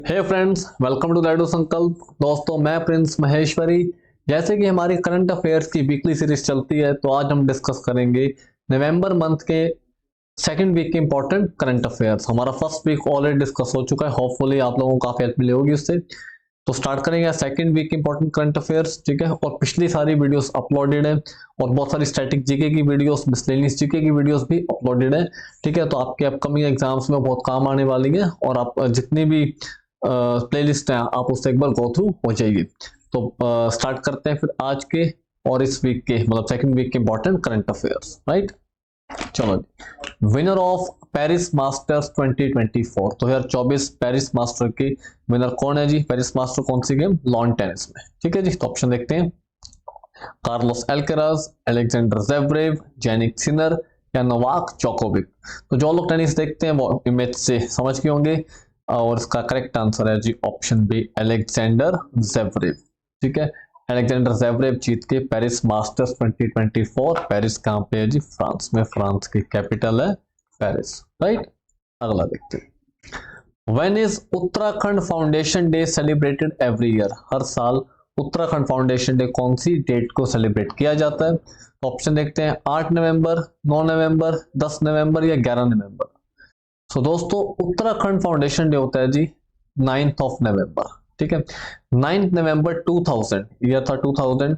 Hey friends, welcome to दैडू संकल्प। दोस्तों, मैं प्रिंस महेश्वरी। जैसे कि हमारी करंट अफेयर्स की वीकली सीरीज चलती है, तो आज हम डिस्कस करेंगे नवंबर मंथ के सेकंड वीक के इंपॉर्टेंट करंट अफेयर्स। हमारा फर्स्ट वीक ऑलरेडी डिस्कस हो चुका है, होपफुली आप लोगों को काफी हेल्प मिली होगी उससे। तो स्टार्ट करेंगे second week important current affairs, ठीक है। और पिछली सारी वीडियोस अपलोडेड है और बहुत सारी स्टैटिक जीके की वीडियोस, मिसलेनियस जीके की वीडियोस भी अपलोडेड है, ठीक है। तो आपके अपकमिंग एग्जाम्स में बहुत काम आने वाली है और आप जितनी भी प्लेलिस्ट है आप उससे एक बार गो थ्रू हो जाइए। तो स्टार्ट करते हैं फिर आज के और इस वीक के, मतलब सेकंड वीक के इंपॉर्टेंट करंट अफेयर्स, राइट। चलो जी, winner of Paris Masters 2024, 2024 Paris master के विनर कौन है जी? पेरिस मास्टर कौन सी गेम? लॉन टेनिस में, ठीक है जी। तो ऑप्शन देखते हैं, Carlos एल्केराज, Alexander Zverev, Jannik Sinner या नोवाक जोकोविक। तो जो लोग टेनिस देखते हैं वो इमेज से समझ गए होंगे और इसका करेक्ट आंसर है जी ऑप्शन बी, अलेक्जेंडर ज़ेवरेव, ठीक है। अलेक्जेंडर ज़ेवरेव जीत के पेरिस मास्टर्स 2024। पेरिस कहाँ पे है जी? फ्रांस में। फ्रांस की कैपिटल है पेरिस, राइट। अगला देखते हैं, when is Uttarakhand foundation day celebrated every year? हर साल उत्तराखंड फाउंडेशन डे कौन सी डेट को सेलिब्रेट किया जाता है? तो ऑप्शन देखते हैं, 8 नवंबर, 9 नवंबर, 10 नवंबर या 11 नवंबर। सो दोस्तों, उत्तराखंड फाउंडेशन डे होता है जी 9th ऑफ नवंबर, ठीक है। 9th नवंबर 2000, ईयर था 2000,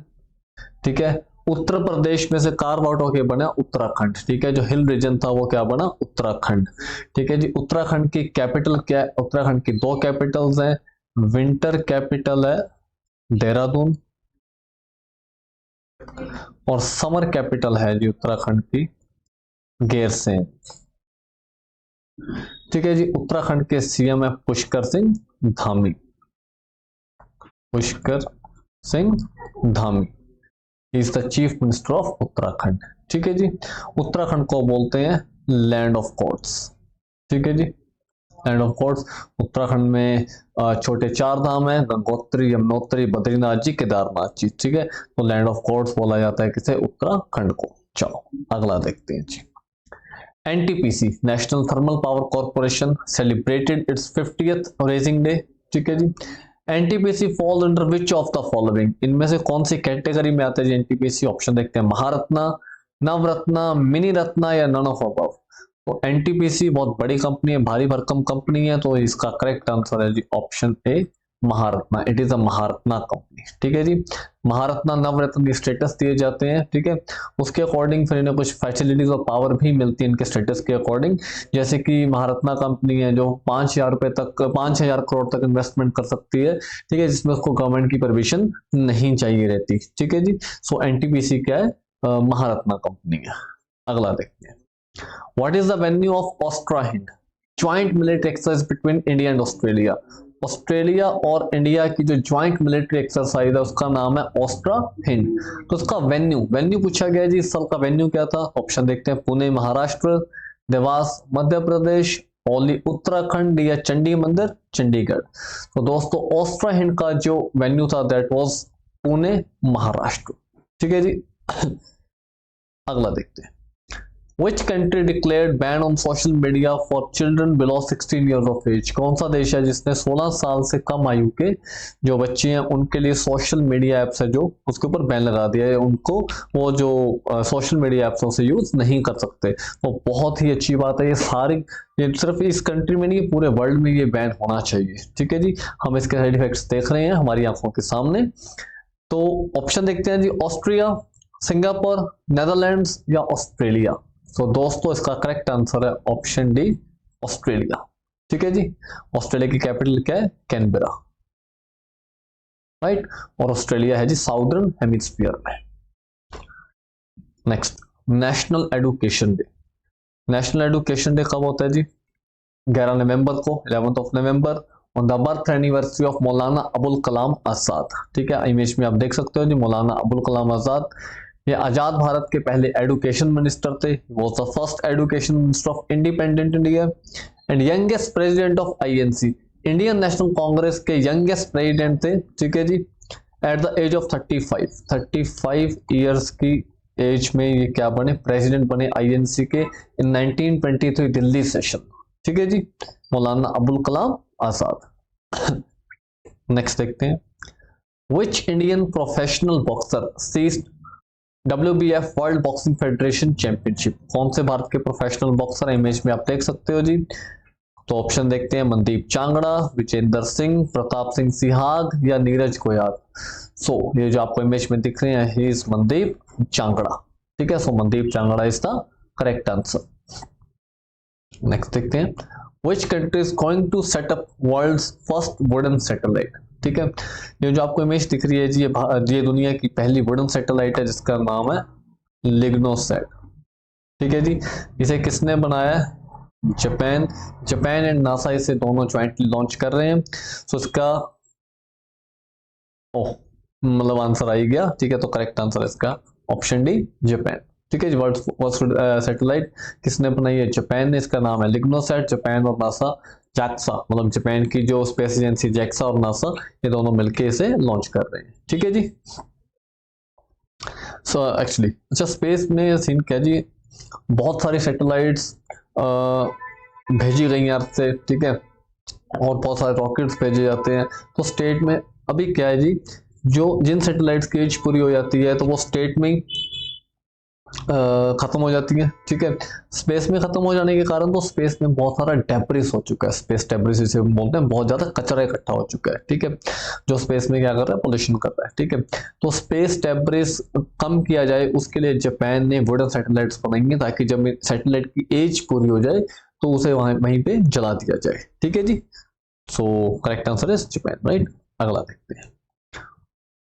ठीक है। उत्तर प्रदेश में से कार्व आउट होके बना उत्तराखंड, ठीक है। जो हिल रीजन था वो क्या बना? उत्तराखंड, ठीक है जी। उत्तराखंड की कैपिटल क्या है? उत्तराखंड की दो कैपिटल्स हैं, विंटर कैपिटल है देहरादून और समर कैपिटल है जी उत्तराखंड की गैरसैंण, ठीक है जी। उत्तराखंड के सीएम है Pushkar Singh Dhami, Pushkar Singh Dhami is the chief minister of Uttarakhand, ठीक है जी। उत्तराखंड को बोलते हैं लैंड ऑफ गॉड्स, ठीक है जी, लैंड ऑफ गॉड्स। उत्तराखंड में छोटे चार धाम है, गंगोत्री, यमुनोत्री, बद्रीनाथ जी, केदारनाथ जी, ठीक है। तो लैंड ऑफ गॉड्स बोला जाता है किसे? उत्तराखंड को। चलो अगला देखते हैं जी, NTPC national thermal power corporation celebrated its 50th raising day, ठीक है जी। NTPC fall under which of the following? इनमें से कौन सी कैटेगरी में आता है जी एनटीपीसी? ऑप्शन देखते हैं, महारत्ना, नवरत्ना, मिनी रत्ना या नन ऑफ अबव। तो एनटीपीसी बहुत बड़ी कंपनी है, भारी भरकम कंपनी है, तो इसका करेक्ट आंसर है जी option A, Maharatna. It is a Maharatna company, ठीक है जी। महारत्ना नवरत्न के स्टेटस दिए जाते हैं, ठीक है। उसके अकॉर्डिंग फिर इन्हें कुछ फैसिलिटीज और पावर भी मिलती है इनके स्टेटस के अकॉर्डिंग। जैसे कि महारत्ना कंपनी है जो 5000 रुपए तक, 5000 करोड़ तक इन्वेस्टमेंट कर सकती है, ठीक है, जिसमें उसको गवर्नमेंट की परमिशन नहीं चाहिए रहती, ठीक है जी। सो एनटीपीसी क्या है? महारत्ना कंपनी है। अगला देखते हैं, what is the venue of Austra Hind joint military exercise between India and Australia? Australia और इंडिया की जो ज्वाइंट मिलिट्री एक्सरसाइज है उसका नाम है ऑस्ट्रा हिंद। तो उसका वेन्यू पूछा गया जी, इस साल का वेन्यू क्या था? ऑप्शन देखते हैं, पुणे महाराष्ट्र, देवास मध्य प्रदेश, ओली उत्तराखंड या चंडी मंदिर चंडीगढ़। तो दोस्तों, ऑस्ट्रा हिंद का जो वेन्यू था दैट वाज पुणे महाराष्ट्र, ठीक है जी। अगला देखते हैं, Which country declared ban on social media for children below 16 years of age? कौन सा देश है जिसने 16 साल से कम आयु के जो बच्चे हैं उनके लिए सोशल मीडिया ऐप्स है जो उसके ऊपर बैन लगा दिया है, उनको वो जो सोशल मीडिया ऐप्स से यूज नहीं कर सकते। तो बहुत ही अच्छी बात है, ये सिर्फ इस कंट्री में नहीं, पूरे वर्ल्ड में ये बैन होना चाहिए, ठीक है जी। हम इसके साइड इफेक्ट्स देख रहे हैं हमारी आंखों के सामने। तो ऑप्शन देखते हैं जी, ऑस्ट्रिया, सिंगापुर, नेदरलैंड्स या ऑस्ट्रेलिया। तो दोस्तों, इसका करेक्ट आंसर है ऑप्शन डी, ऑस्ट्रेलिया, ठीक है जी। ऑस्ट्रेलिया की कैपिटल क्या है? Canberra, right. और ऑस्ट्रेलिया है जी साउदर्न हेमिस्फीयर में। Next, national education day. National education day कब होता है जी? 11 नवंबर को, 11th of November, on the birth anniversary of Maulana Abul Kalam Azad, ठीक है। इमेज में आप देख सकते हो जी, मौलाना अबुल कलाम आजाद ये आजाद भारत के पहले एजुकेशन मिनिस्टर थे, was the first education minister of independent India and youngest president of INC, Indian National Congress के यंगेस्ट प्रेसिडेंट थे, ठीक है जी। At the age of 35 years की एज में ये क्या बने? प्रेसिडेंट बने आईएनसी के इन 1923 दिल्ली सेशन, ठीक है जी। मौलाना अबुल कलाम आजाद, नेक्स्ट देखते हैं, which Indian professional boxer seized WBF world boxing federation championship? कौन से भारत के प्रोफेशनल बॉक्सर इमेज में आप देख सकते हो जी? तो ऑप्शन देखते हैं, मनदीप चांगड़ा, विजेंद्र सिंह, प्रताप सिंह सिहाग या नीरज गोयाल। सो ये जो आपको इमेज में दिख रहे हैं, ही इज मनदीप चांगड़ा। ठीक है, so Mandeep Changra is the correct answer. Next देखते हैं, which country is going to set up world's first wooden satellite? ठीक है, ये जो आपको इमेज दिख रही है जी, ये दुनिया की पहली वुडन सैटेलाइट है जिसका नाम है लिग्नोसैट। ठीक है जी, इसे किसने बनाया है? जापान एंड नासा इसे दोनों ज्वाइंटली लॉन्च कर रहे हैं। सो इसका मतलब आंसर आ ही गया। ठीक है, तो करेक्ट आंसर इसका ऑप्शन डी, जापान। ठीक है जी, वर्ल्ड फर्स्ट सैटेलाइट किसने बनाई है? जापान ने। इसका नाम है लिग्नोसैट। जापान और नासा, जैक्सा मतलब जापान की जो स्पेस एजेंसी जैक्सा और नासा, ये दोनों मिलके इसे लॉन्च कर रहे हैं। ठीक है जी। सो एक्चुअली अच्छा, स्पेस में सीन क्या जी, बहुत सारी सैटेलाइट्स भेजी गई हैं अर्थ से। ठीक है, और बहुत सारे रॉकेट्स भेजे जाते हैं। तो स्टेट में अभी क्या है जी, जो जिन सैटेलाइट्स की एज पूरी हो जाती है तो वो स्टेट में ही खत्म हो जाती है। ठीक है, स्पेस में खत्म हो जाने के कारण तो स्पेस में बहुत सारा डेब्रिस हो चुका है। स्पेस डेब्रिस इसे बोलते हैं, बहुत ज्यादा कचरा इकट्ठा हो चुका है। ठीक है, जो स्पेस में क्या कर रहा है, पोल्यूशन कर रहा है। ठीक है, तो स्पेस डेब्रिस कम किया जाए उसके लिए जापान ने वुडन सैटेलाइट्स बनाएंगे, ताकि जब सैटेलाइट की एज पूरी हो जाए तो उसे वहीं पे जला दिया जाए। ठीक है जी, so correct answer is Japan, right. अगला देखते हैं,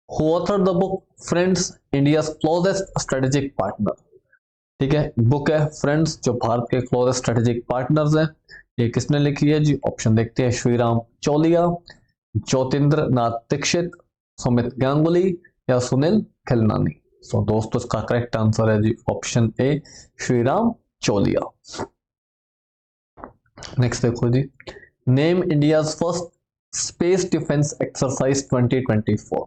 Who authored the book Friends, India's closest strategic partner? ठीक है, बुक है फ्रेंड्स, जो भारत के क्लोजेस्ट स्ट्रेटेजिक पार्टनर्स हैं। ये किसने लिखी है जी? ऑप्शन देखते हैं, श्रीराम चौलिया, ज्योतिंद्र नाथ दीक्षित, सुमित गांगुली या सुनील खिलनानी। सो दोस्तों इसका करेक्ट आंसर है जी option A, Shriram Chaulia. Next देखो जी, name India's first space defence exercise 2024।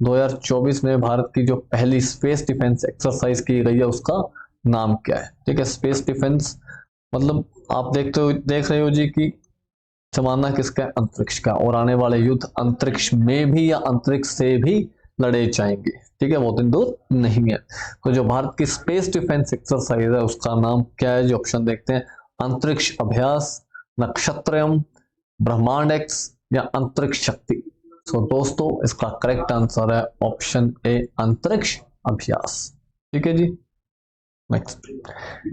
2024 में भारत की जो पहली स्पेस डिफेंस एक्सरसाइज की गई है उसका नाम क्या है? ठीक है, स्पेस डिफेंस मतलब आप देख रहे हो जी कि जमाना किसका है? अंतरिक्ष का, और आने वाले युद्ध अंतरिक्ष में भी या अंतरिक्ष से भी लड़े जाएंगे। ठीक है, बहुत दिन दूर नहीं है। तो जो भारत की स्पेस डिफेंस एक्सरसाइज है उसका नाम क्या है? जो ऑप्शन देखते हैं, अंतरिक्ष अभ्यास, नक्षत्रयम, ब्रह्मांड एक्स या अंतरिक्ष शक्ति। सो दोस्तों इसका करेक्ट आंसर है ऑप्शन ए, अंतरिक्ष अभ्यास। ठीक है जी। Next,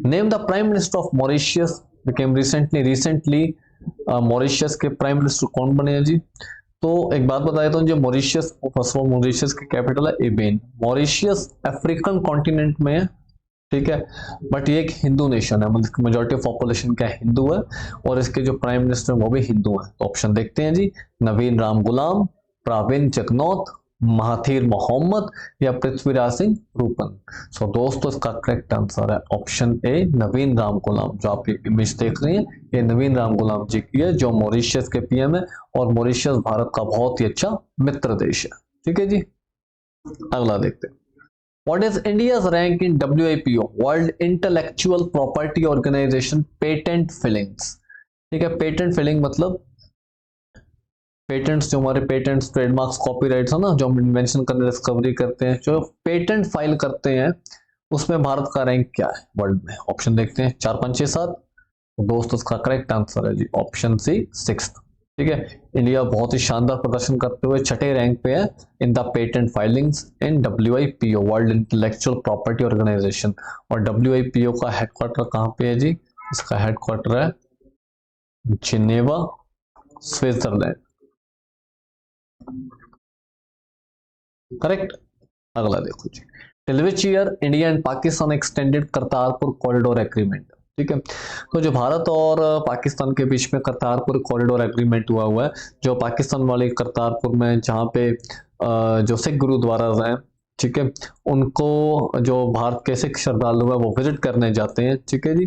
name the prime minister of Mauritius became recently Mauritius के प्राइम मिनिस्टर कौन बने हैं जी? तो एक बात बता देता हूँ, जो Mauritius, first of all Mauritius की कैपिटल है एबेन। मॉरिशियस अफ्रीकन कॉन्टिनेंट में है। ठीक है, बट ये एक हिंदू नेशन है, मतलब मेजॉरिटी ऑफ पॉपुलेशन क्या हिंदू है, और इसके जो प्राइम मिनिस्टर वो भी हिंदू है। तो ऑप्शन देखते हैं जी, नवीन राम गुलाम, प्रवीण जगनौत, महाथीर मोहम्मद या पृथ्वीराज सिंह रूपन। सो दोस्तों इसका करेक्ट आंसर है ऑप्शन ए, नवीन राम गुलाम। जो आप इमेज देख रहे हैं ये नवीन राम गुलाम जी की है, जो मॉरिशियस के पीएम है, और मॉरिशियस भारत का बहुत ही अच्छा मित्र देश है। ठीक है जी, अगला देखते हैं, What is India's rank in WIPO, World Intellectual Property Organization patent filings? ठीक है, पेटेंट फिलिंग मतलब पेटेंट्स, जो हमारे पेटेंट्स, ट्रेडमार्क्स, कॉपीराइट्स है ना, जो हम इन्वेंशन करते, डिस्कवरी करते हैं, जो पेटेंट फाइल करते हैं, उसमें भारत का रैंक क्या है वर्ल्ड में? ऑप्शन देखते हैं, 4, 5, 6, 7। तो दोस्तों उसका करेक्ट आंसर है जी ऑप्शन सी, 6th। ठीक है, इंडिया बहुत ही शानदार प्रदर्शन करते हुए 6ठे रैंक पे है in the patent filings in WIPO, world intellectual property organization. और WIPO का हेडक्वार्टर कहाँ पे है जी? इसका हेडक्वार्टर है जिनेवा, स्विट्जरलैंड। करेक्ट। अगला देखो जी, till which year India and Pakistan extended Kartarpur corridor agreement? ठीक है, तो जो भारत और पाकिस्तान के बीच में करतारपुर कॉरिडोर एग्रीमेंट हुआ है, जो पाकिस्तान वाले करतारपुर में, जहाँ पे जो सिख गुरुद्वारा हैं, ठीक है, उनको जो भारत के सिख श्रद्धालु है वो विजिट करने जाते हैं। ठीक है जी,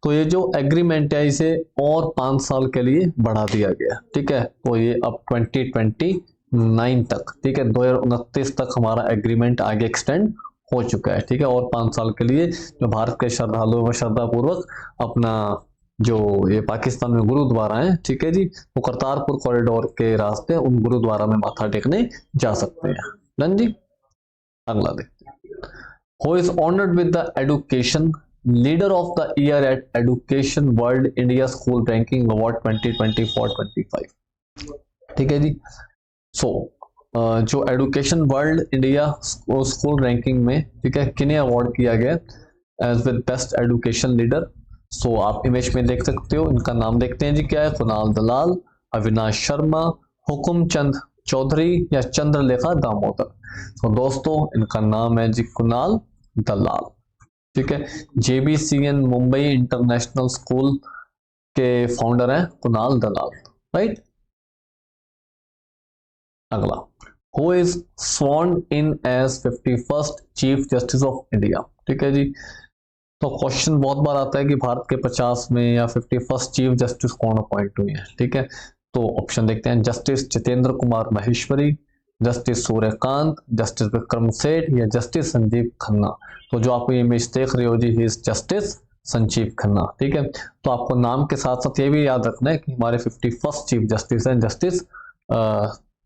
तो ये जो एग्रीमेंट है इसे और 5 साल के लिए बढ़ा दिया गया। ठीक है, तो ये अब 2029 तक, ठीक है, 2029 तक हमारा एग्रीमेंट आगे एक्सटेंड हो चुका है। ठीक है, और 5 साल के लिए जो भारत के श्रद्धालु व श्रद्धापूर्वक अपना जो ये पाकिस्तान में गुरुद्वारा है, ठीक है जी, वो करतारपुर कॉरिडोर के रास्ते उन गुरुद्वारा में माथा टेकने जा सकते हैं। डन जी। अगला देखते हैं, who is honoured with the education leader of the year at education world India school ranking award 2024-25। ठीक है जी। सो जो education world India school ranking में, ठीक है, किन्हें अवार्ड किया गया as with best education leader. So आप इमेज में देख सकते हो, इनका नाम देखते हैं जी, क्या है, कुणाल दलाल, अविनाश शर्मा, हुकुम चंद चौधरी या चंद्रलेखा दामोदर। तो दोस्तों इनका नाम है जी कुणाल दलाल। ठीक है, JBCN मुंबई इंटरनेशनल स्कूल के फाउंडर हैं कुणाल दलाल, राइट। अगला, who is sworn in as 51st chief justice of India. ठीक है जी। तो क्वेश्चन बहुत बार आता है कि भारत के 50 में या 51st चीफ जस्टिस कौन अपॉइंट हुए हैं। ठीक है, तो ऑप्शन देखते हैं, justice Jitendra Kumar Maheshwari, justice Suryakant, justice Vikram Seth या जस्टिस संजीव खन्ना। तो जो आपको इमेज देख रहे हो जी, he is justice Sanjeev Khanna. ठीक है, तो आपको नाम के साथ साथ ये भी याद रखना है कि हमारे 51st चीफ जस्टिस हैं जस्टिस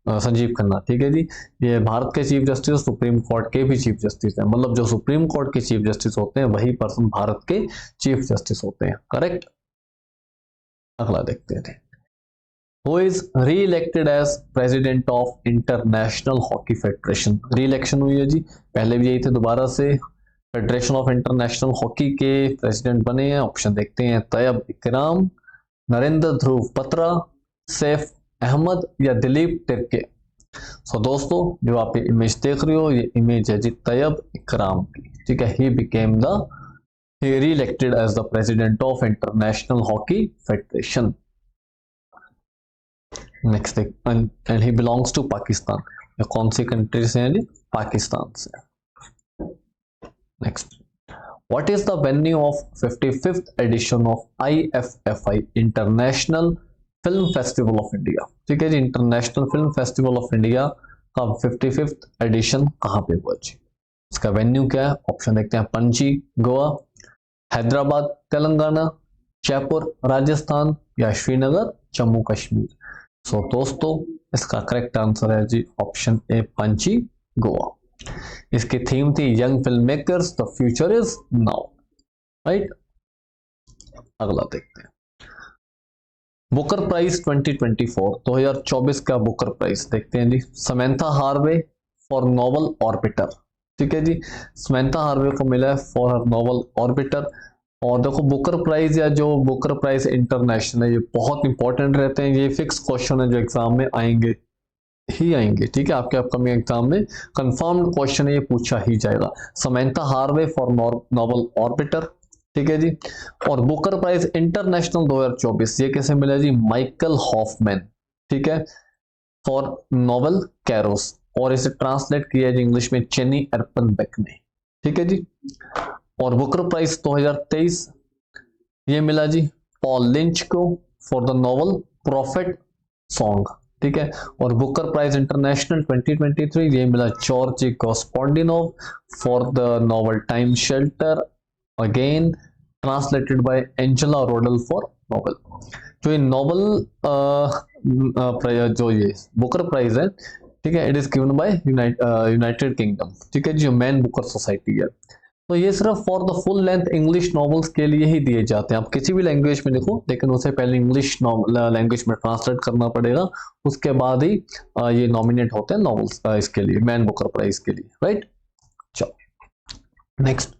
संजीव खन्ना। ठीक है जी, ये भारत के चीफ जस्टिस सुप्रीम कोर्ट के भी चीफ जस्टिस हैं, मतलब जो सुप्रीम कोर्ट के चीफ जस्टिस होते हैं वही पर्सन भारत के चीफ जस्टिस होते हैं, करेक्ट। अगला देखते हैं, who is re elected as president of international hockey federation. Re election हुई है जी, पहले भी यही थे, दोबारा से फेडरेशन ऑफ इंटरनेशनल हॉकी के प्रेसिडेंट बने हैं। ऑप्शन देखते हैं, तैयब इकराम, नरेंद्र ध्रुव बत्रा, सैफ अहमद या दिलीप तिर्के। सो दोस्तों जो आप ये इमेज देख रहे हो, ये इमेज है जी तैयब इकराम की। ठीक है, he became the re elected as the president of international hockey federation. Next, and he belongs to Pakistan. ये कौन सी कंट्री से है जी, पाकिस्तान से। Next, what is the venue of 55th edition of IFFI international film festival of India. ठीक है जी, international film festival of India का 55th एडिशन कहाँ पे हुआ जी, इसका वेन्यू क्या है। ऑप्शन देखते हैं, पणजी गोवा, हैदराबाद तेलंगाना, जयपुर राजस्थान या श्रीनगर जम्मू कश्मीर। सो दोस्तों इसका करेक्ट आंसर है जी ऑप्शन ए, पणजी गोवा। इसकी थीम थी young film makers the future is now, right. अगला देखते हैं, बुकर प्राइज 2024 का बुकर प्राइज देखते हैं जी, Samantha Harvey for novel Orbital. ठीक है जी, समंथा हार्वे को मिला है फॉर हर नोवेल ऑर्बिटर। और देखो बुकर प्राइज या जो बुकर प्राइज इंटरनेशनल है, ये बहुत इंपॉर्टेंट रहते हैं, ये फिक्स क्वेश्चन है जो एग्जाम में आएंगे ही आएंगे। ठीक है, आपके अपकमिंग एग्जाम में कंफर्म्ड क्वेश्चन है, ये पूछा ही जाएगा। Samantha Harvey for novel Orbital. ठीक है जी, और बुकर प्राइज इंटरनेशनल 2024 ये कैसे मिला जी, माइकल हॉफमैन। ठीक है, फॉर नोवेल कैरोस, और इसे ट्रांसलेट किया जी इंग्लिश में चेनी एर्पनबेक ने। ठीक है जी, और बुकर प्राइज 2023 ये मिला जी पॉल लिंच को for the novel Prophet Song. ठीक है, और बुकर प्राइज इंटरनेशनल 2023 ये मिला George Gospodinov for the novel Time Shelter, again translated by Angela Rodel for novel. जो ये नोवेल जो ये बुकर प्राइज है, ठीक है, it is given by United kingdom. ठीक है, जो मैन बुकर सोसाइटी है। तो ये सिर्फ for the full length English novels के लिए ही दिए जाते हैं। आप किसी भी लैंग्वेज में लिखो, लेकिन उसे पहले इंग्लिश लैंग्वेज में ट्रांसलेट करना पड़ेगा, उसके बाद ही ये नॉमिनेट होते हैं नॉवेल्स इसके लिए, मैन बुकर प्राइज के लिए, राइट। चलो next,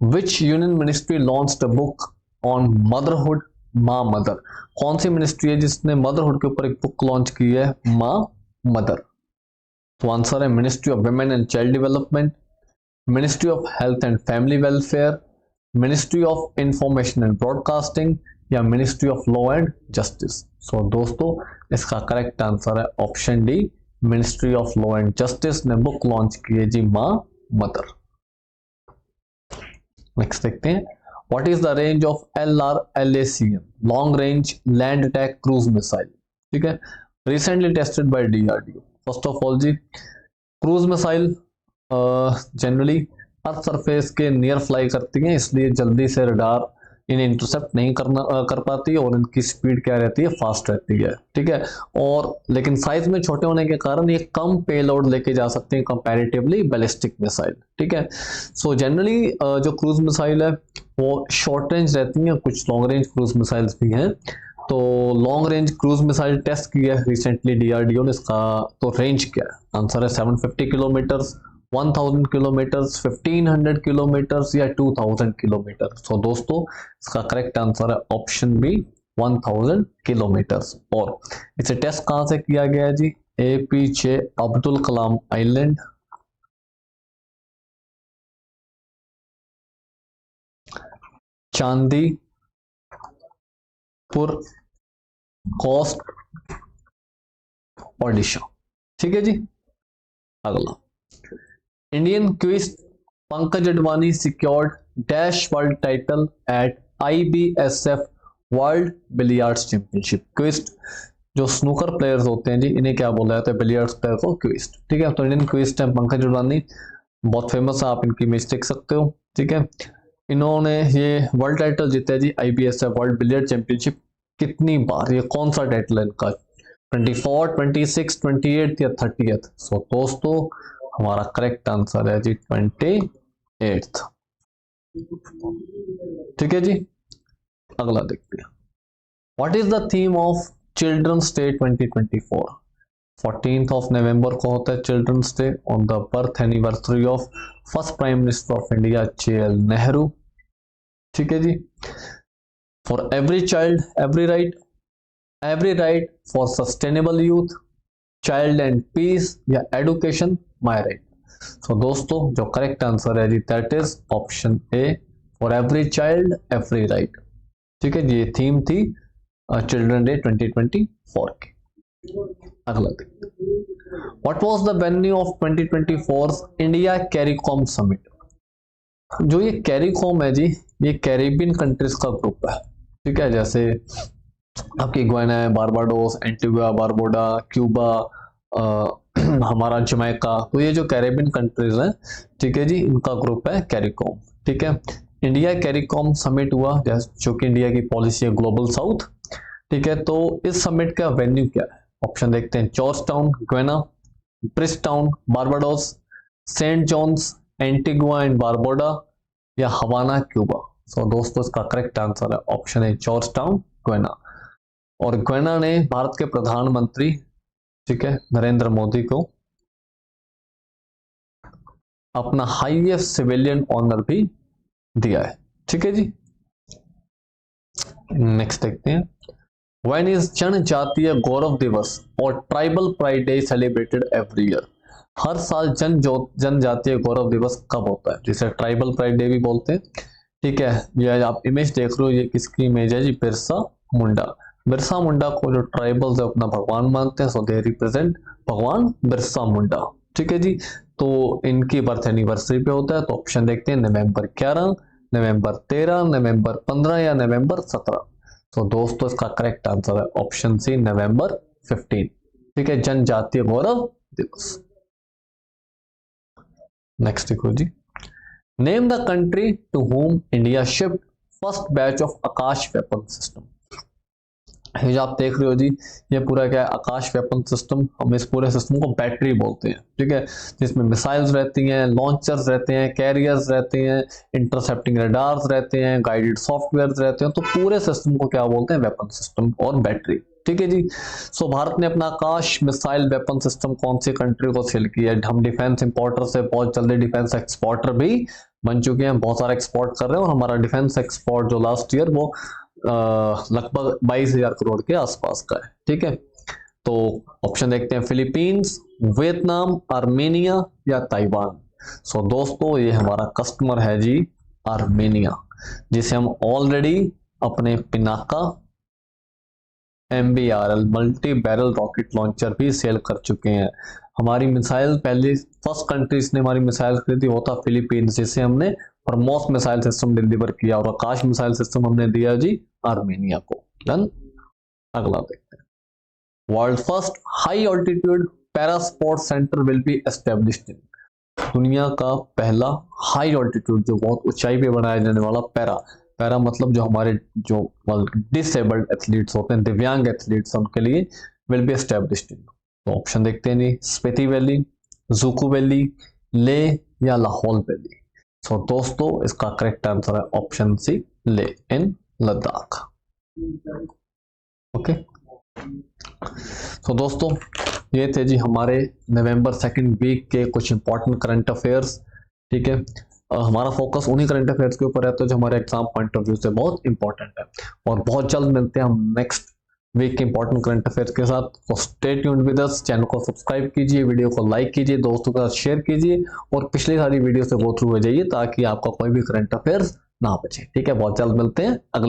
which union ministry launched a book on motherhood, माँ मदर। कौन सी मिनिस्ट्री है जिसने मदरहुड के ऊपर एक बुक लॉन्च की है, माँ मदर। तो आंसर है ministry of women and child development, ministry of health and family welfare, ministry of information and broadcasting या ministry of law and justice. So दोस्तों इसका करेक्ट आंसर है option D, ministry of law and justice ने book launch की है जी माँ mother. Next देखते हैं, what is the range of LRLACM, long range land attack cruise missile. ठीक है, recently tested by DRDO। First of all जी, cruise missile generally earth surface के नियर फ्लाई करती हैं, इसलिए जल्दी से रडार इन्हें इंटरसेप्ट नहीं कर पाती और इनकी स्पीड क्या रहती है, फास्ट रहती है, ठीक है। और लेकिन साइज में छोटे होने के कारण ये कम पेलोड लेके जा सकते हैं कंपैरेटिवली बैलिस्टिक मिसाइल, ठीक है। सो जनरली जो क्रूज मिसाइल है वो शॉर्ट रेंज रहती है, कुछ लॉन्ग रेंज क्रूज मिसाइल्स भी हैं। तो long range cruise missile test की है रिसेंटली डीआरडीओ ने, इसका तो रेंज क्या है, आंसर है 750 किलोमीटर, 1000 किलोमीटर, 1500 किलोमीटर या 2000 किलोमीटर। तो दोस्तों इसका करेक्ट आंसर है ऑप्शन बी 1000 किलोमीटर। और इसे टेस्ट कहां से किया गया है जी, APJ Abdul Kalam island, Chandipur coast, Odisha, ठीक है जी। अगला, Indian cueist Pankaj Advani secured dash world title at IBSF world billiards championship. Cueist जो स्नूकर प्लेयर्स होते हैं जी, इन्हें क्या बोला जाता है, बिलियर्ड्स प्लेयर को क्विस्ट, ठीक है। तो इंडियन क्विस्ट है पंकज अडवाणी, बहुत फेमस है, आप इनकी इमेज देख सकते हो, ठीक है। इन्होंने ये वर्ल्ड टाइटल जीता है जी IBSF वर्ल्ड बिलियर्ड चैंपियनशिप। कितनी बार, ये कौन सा टाइटल है इनका, 24, 26, 28 या 30th। सो दोस्तों हमारा करेक्ट आंसर है जी 28th, ठीक है जी। अगला देखते हैं, what is the theme of children's day 2024। 14th of November को होता है children's day, on the birth anniversary of first prime minister of India JL Nehru, ठीक है जी। For every child every right for sustainable youth, child and peace या education my right. तो दोस्तों जो करेक्ट आंसर है जी that is option A, for every child every right, ठीक है। ये थीम थी चिल्ड्रन डे 2024 की। अगला देखते, what was the venue of 2024 India CARICOM summit. जो ये कैरिकॉम है जी, ये कैरिबियन कंट्रीज का ग्रुप है, ठीक है। जैसे आपकी गुयाना है, बारबाडोस, एंटीगुआ बारबोडा, क्यूबा, हमारा जमैका, तो ये जो कैरिबियन कंट्रीज हैं, ठीक है जी, इनका ग्रुप है कैरिकॉम, ठीक है। इंडिया कैरिकॉम समिट हुआ जो कि इंडिया की पॉलिसी है ग्लोबल साउथ, ठीक है। तो इस समिट का वेन्यू क्या है, ऑप्शन देखते हैं, Georgetown Guyana, Bridgetown Barbados, Saint John's Antigua and Barbuda या हवाना क्यूबा। सो दोस्तों इसका करेक्ट आंसर है ऑप्शन है जॉर्ज टाउन गुयाना। और गुयाना ने भारत के प्रधानमंत्री, ठीक है, नरेंद्र मोदी को अपना हाईएस्ट सिविलियन ऑनर भी दिया है, ठीक है जी। नेक्स्ट देखते हैं, व्हेन इज जनजातीय गौरव दिवस और tribal pride day celebrated every year. हर साल जनजातीय गौरव दिवस कब होता है, जिसे ट्राइबल प्राइड डे भी बोलते हैं, ठीक है। ये आप इमेज देख रहे हो, ये किसकी इमेज है जी, बिरसा मुंडा। बिरसा मुंडा को जो ट्राइबल्स अपना भगवान मानते हैं, सो दे रिप्रेजेंट भगवान बिरसा मुंडा, ठीक है जी। तो इनकी बर्थ एनिवर्सरी पे होता है, तो ऑप्शन देखते हैं, नवंबर 11, नवंबर 13, नवंबर 15 या नवंबर 17। तो दोस्तों इसका करेक्ट आंसर है ऑप्शन सी, नवंबर 15, ठीक है, जनजातीय गौरव दिवस। नेक्स्ट देखो जी, name the country to home India shift first batch of Akash weapon system. ये जो आप देख रहे हो जी, ये पूरा क्या है, आकाश वेपन सिस्टम। हम इस पूरे सिस्टम को बैटरी बोलते हैं, ठीक है, जिसमें मिसाइल्स रहती हैं, लॉन्चर्स रहते हैं, कैरियर्स रहते हैं, इंटरसेप्टिंग रडार्स रहते हैं, गाइडेड सॉफ्टवेयर रहते हैं। तो पूरे सिस्टम को क्या बोलते हैं, वेपन सिस्टम और बैटरी, ठीक है जी। सो भारत ने अपना आकाश मिसाइल वेपन सिस्टम कौन सी कंट्री को सेल किया है। हम डिफेंस इंपोर्टर से बहुत जल्दी डिफेंस एक्सपोर्टर भी बन चुके हैं, बहुत सारा एक्सपोर्ट कर रहे हैं, और हमारा डिफेंस एक्सपोर्ट जो लास्ट ईयर वो लगभग 22,000 करोड़ के आसपास का है, ठीक है। तो ऑप्शन देखते हैं, फिलीपींस, वियतनाम, आर्मेनिया या ताइवान। सो दोस्तों ये हमारा कस्टमर है जी आर्मेनिया, जिसे हम ऑलरेडी अपने Pinaka MBRL multi barrel rocket launcher भी सेल कर चुके हैं। हमारी मिसाइल पहले फर्स्ट कंट्री ने हमारी मिसाइल खरीदी वो था फिलीपींस, जिसे हमने ब्रह्मोस मिसाइल सिस्टम डिलीवर किया, और आकाश मिसाइल सिस्टम हमने दिया जी आर्मेनिया को। डन। अगला देखते हैं, world first high altitude para sport centre will be established in. दुनिया का पहला हाई ऑल्टीट्यूड जो बहुत ऊंचाई पे बनाया जाने वाला पैरा पैरा मतलब जो हमारे जो डिसेबल्ड एथलीट्स होते हैं, दिव्यांग एथलीट्स, उनके लिए विल बी एस्टेब्लिश्ड इन। तो ऑप्शन देखते हैं जी, स्पीति वैली, जुकू वैली, ले या लाहौल वैली। सो दोस्तों इसका करेक्ट आंसर है ऑप्शन सी, ले इन लद्दाख। ओके तो दोस्तों ये थे जी हमारे नवंबर सेकंड वीक के कुछ इंपॉर्टेंट करंट अफेयर्स। ठीक है, हमारा फोकस उन्हीं करंट अफेयर्स के ऊपर है तो जो हमारे एग्जाम पॉइंट ऑफ व्यू से बहुत इंपॉर्टेंट है। और बहुत जल्द मिलते हैं हम नेक्स्ट वीक के इंपॉर्टेंट करंट अफेयर्स के साथ। तो stay tuned with us, channel को सब्सक्राइब कीजिए, वीडियो को लाइक कीजिए, दोस्तों के साथ शेयर कीजिए और पिछली सारी वीडियो से गो थ्रू हो जाइए ताकि आपका कोई भी करंट अफेयर्स ना बचे। ठीक है, बहुत जल्द मिलते हैं अगले